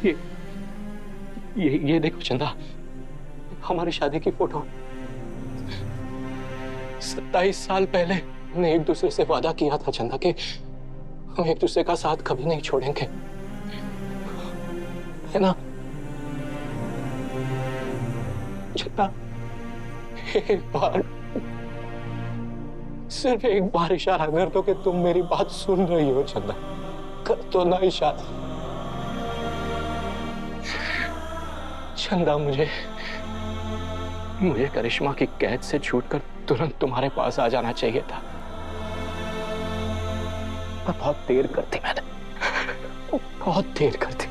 ये ये देखो चंदा, हमारी शादी की फोटो। 27 साल पहले हमने एक दूसरे से वादा किया था चंदा कि हम एक दूसरे का साथ कभी नहीं छोड़ेंगे, है ना चंदा? एक बार, सिर्फ एक बार इशारा कर दो कि तुम मेरी बात सुन रही हो चंदा। कर दो ना इशारा चंदा। मुझे करिश्मा की कैद से छूटकर तुरंत तुम्हारे पास आ जाना चाहिए था, पर बहुत देर कर दी मैंने, बहुत देर कर दी।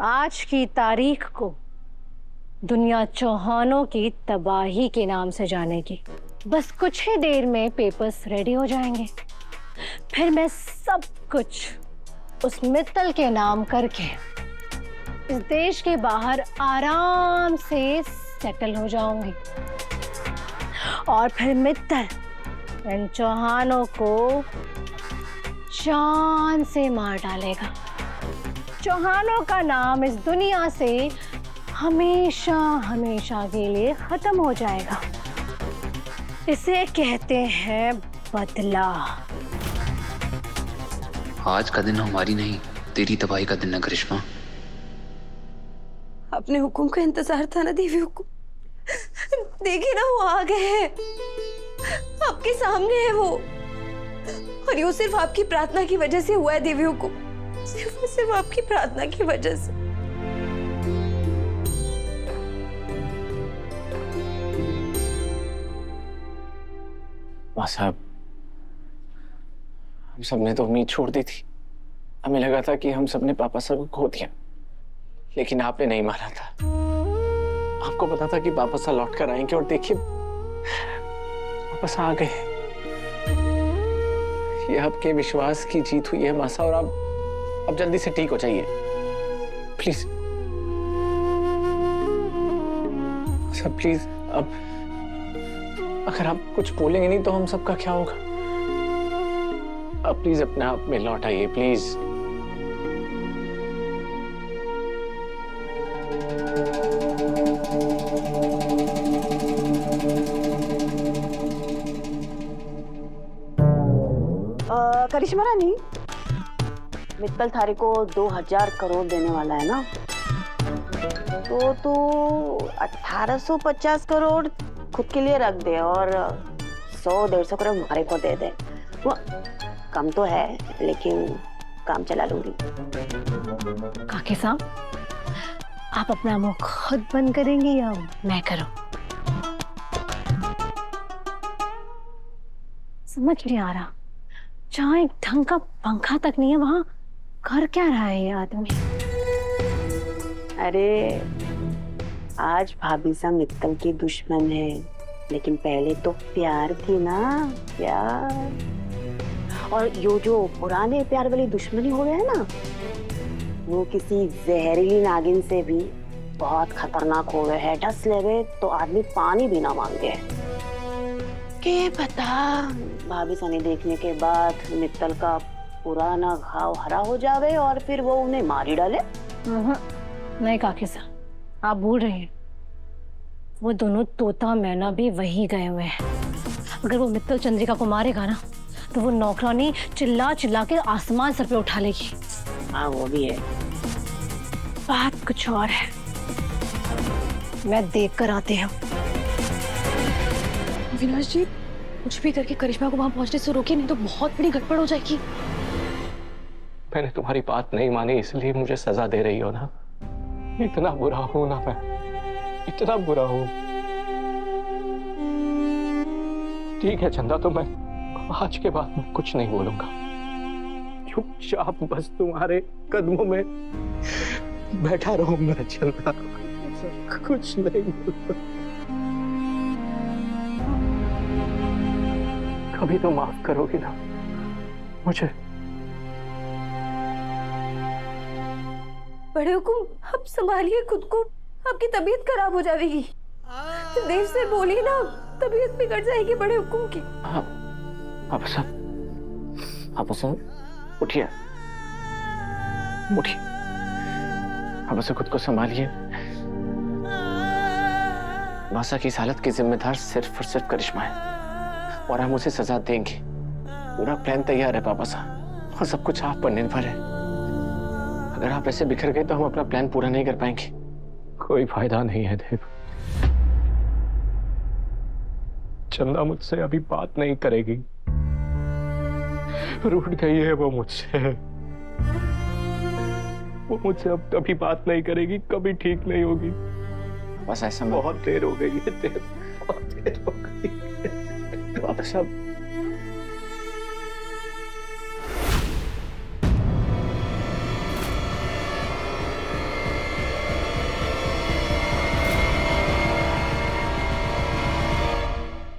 आज की तारीख को दुनिया चौहानों की तबाही के नाम से जानेगी। बस कुछ ही देर में पेपर्स रेडी हो जाएंगे, फिर मैं सब कुछ उस मित्तल के नाम करके इस देश के बाहर आराम से सेटल हो जाऊंगी, और फिर मित्तल इन चौहानों को जान से मार डालेगा। चौहानों का नाम इस दुनिया से हमेशा हमेशा के लिए खत्म हो जाएगा। इसे कहते हैं बदला। आज का दिन हमारी नहीं, तेरी तबाही का दिन है करिश्मा। अपने हुक्म का इंतजार था ना देवी हुक्म। देखिए ना, वो आ गए हैं, आपके सामने है वो, और ये सिर्फ आपकी प्रार्थना की वजह से हुआ है देवी हुक्म, सिर्फ आपकी प्रार्थना की वजह से। माँ साहब, हम सबने तो उम्मीद छोड़ दी थी। हमें लगा था कि हम सबने पापा साहब को खो दिया, लेकिन आपने नहीं माना था। आपको पता था कि पापा साहब लौट कर आएंगे, और देखिए वापस आ गए। ये आपके विश्वास की जीत हुई है माँ साहब, और आप जल्दी से ठीक हो जाइए प्लीज। सब प्लीज, अब अगर आप कुछ बोलेंगे नहीं तो हम सबका क्या होगा? आप प्लीज अपने आप में लौट आइए प्लीज। करिश्मा रानी, मित्तल थारे को 2000 करोड़ देने वाला है ना, तो तू 1850 करोड़ खुद के लिए रख दे और 100-150 करोड़ हमारे को दे दे। वो कम तो है, लेकिन काम चला लूंगी। काकी साहब, आप अपना मुंह खुद बंद करेंगी या मैं करूं? समझ नहीं आ रहा, जहाँ एक ढंग का पंखा तक नहीं है वहां कर क्या रहा है ये आदमी? अरे आज भाभी सा मित्तल की दुश्मन है, लेकिन पहले तो प्यार थी ना, प्यार। और यो जो पुराने प्यार वाली दुश्मनी हो गए है ना, वो किसी जहरीली नागिन से भी बहुत खतरनाक हो गए है। डस लेवे तो आदमी पानी भी ना मांगे। के पता भाभी सनी देखने के बाद मित्तल का पुराना घाव हरा हो जावे और फिर वो उन्हें मार ही डाले। नहीं काकी साहब, आप भूल रही हैं, वो दोनों तोता मैना भी वही गए हुए हैं। अगर वो मित्तल चंद्रिका को मारेगा ना, तो वो नौकरानी चिल्ला चिल्ला के आसमान सर पे उठा लेगी। हाँ वो भी है। बात कुछ और है, मैं देख कर आती हूँ। विनाश जी, कुछ भी करके करिश्मा को वहां पहुंचने से रोकिए, नहीं तो बहुत बड़ी गड़बड़ हो जाएगी। मैंने तुम्हारी बात नहीं मानी, इसलिए मुझे सजा दे रही हो ना? इतना बुरा हूं ना मैं, इतना बुरा हूं। ठीक है चंदा, तो मैं आज के बाद मैं कुछ नहीं बोलूंगा। चुपचाप बस तुम्हारे कदमों में बैठा रहूंगा चंदा, कुछ नहीं बोलूंगा। कभी तो माफ करोगी ना मुझे? बड़े हुकुम, आप संभालिए खुद को, आपकी तबीयत खराब हो जाएगी। देव से बोलिए ना, तबीयत बिगड़ जाएगी बड़े हुकुम की। आप सब उठिए। उठिए, अब उसे खुद को संभालिए। मासा की इस हालत की जिम्मेदार सिर्फ और सिर्फ करिश्मा है और हम उसे सजा देंगे। पूरा प्लान तैयार है पापा साहब और सब कुछ आप पर निर्भर है। अगर आप ऐसे बिखर गए तो हम अपना प्लान पूरा नहीं कर पाएंगे। कोई फायदा नहीं है देव। चंदा मुझसे अभी बात नहीं करेगी, रूठ गई है वो मुझसे। वो मुझसे अब कभी बात नहीं करेगी, कभी ठीक नहीं होगी। बस ऐसा बहुत देर हो गई है देव, बहुत देर हो गई। वापस अब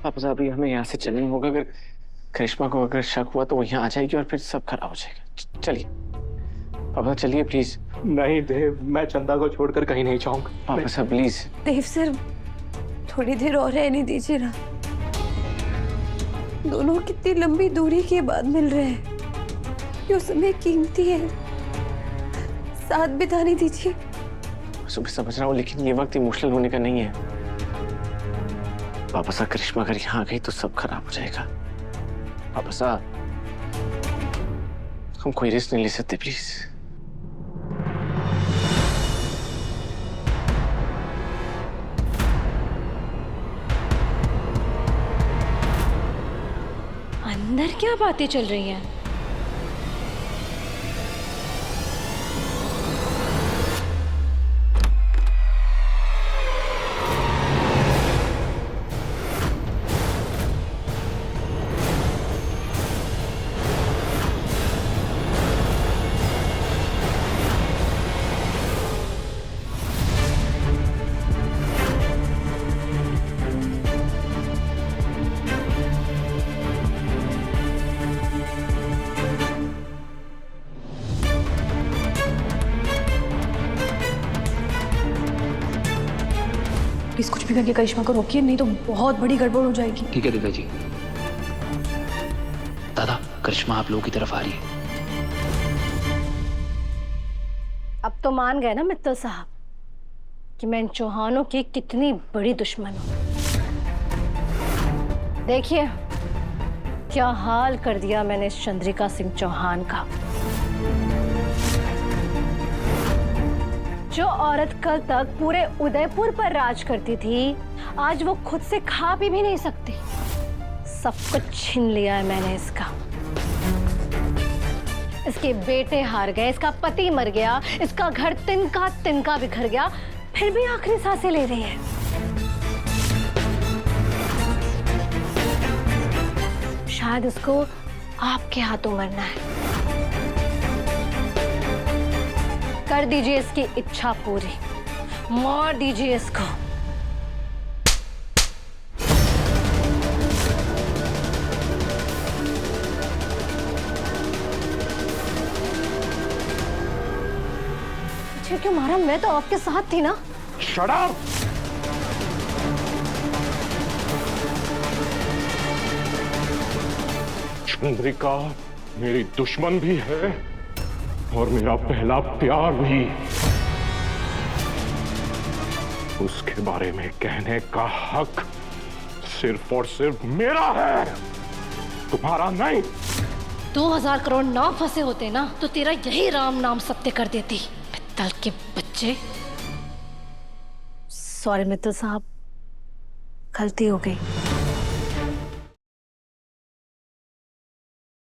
वापस अभी हमें यहाँ से चलना होगा। अगर करिश्मा को अगर शक हुआ तो वो यहाँ आ जाएगी और फिर सब खराब हो जाएगा। चलिए पापा, चलिए प्लीज। नहीं देव, मैं चंदा को छोड़कर कहीं नहीं जाऊंगा। पापा साहब प्लीज। देव सर, थोड़ी देर और रहने दीजिए ना। दोनों कितनी लंबी दूरी के बाद मिल रहे हैं। ये समय कीमती है, साथ बिताने दीजिए। सुबह समझ रहा हूँ, लेकिन ये वक्त इमोशनल होने का नहीं है। वापस करिश्मा अगर यहाँ आ गई तो सब खराब हो जाएगा। वापस हम कोई रिस्क नहीं ले सकते, प्लीज। अंदर क्या बातें चल रही हैं? प्लीज कुछ भी करके करिश्मा को रोकिए, नहीं तो बहुत बड़ी गड़बड़ हो जाएगी। ठीक है दिव्या जी। दादा, करिश्मा आप लोगों की तरफ आ रही है। अब तो मान गए ना मित्तल साहब कि मैं इन चौहानों की कितनी बड़ी दुश्मन हूं। देखिए क्या हाल कर दिया मैंने इस चंद्रिका सिंह चौहान का। जो औरत कल तक पूरे उदयपुर पर राज करती थी, आज वो खुद से खा पी भी नहीं सकती। सब कुछ छीन लिया है मैंने इसका। इसके बेटे हार गए, इसका पति मर गया, इसका घर तिनका तिनका बिखर गया, फिर भी आखिरी सांसें ले रही है। शायद इसको आपके हाथों मरना है। कर दीजिए इसकी इच्छा पूरी, मार दीजिए इसको। पीछे क्यों मारा? मैं तो आपके साथ थी ना। Shut up! चंद्रिका मेरी दुश्मन भी है और मेरा पहला प्यार भी। उसके बारे में कहने का हक सिर्फ और सिर्फ मेरा है, तुम्हारा नहीं। 2000 करोड़ ना फंसे होते ना तो तेरा यही राम नाम सत्य कर देती। पित्तल के बच्चे। सॉरी मित्तल साहब, गलती हो गई।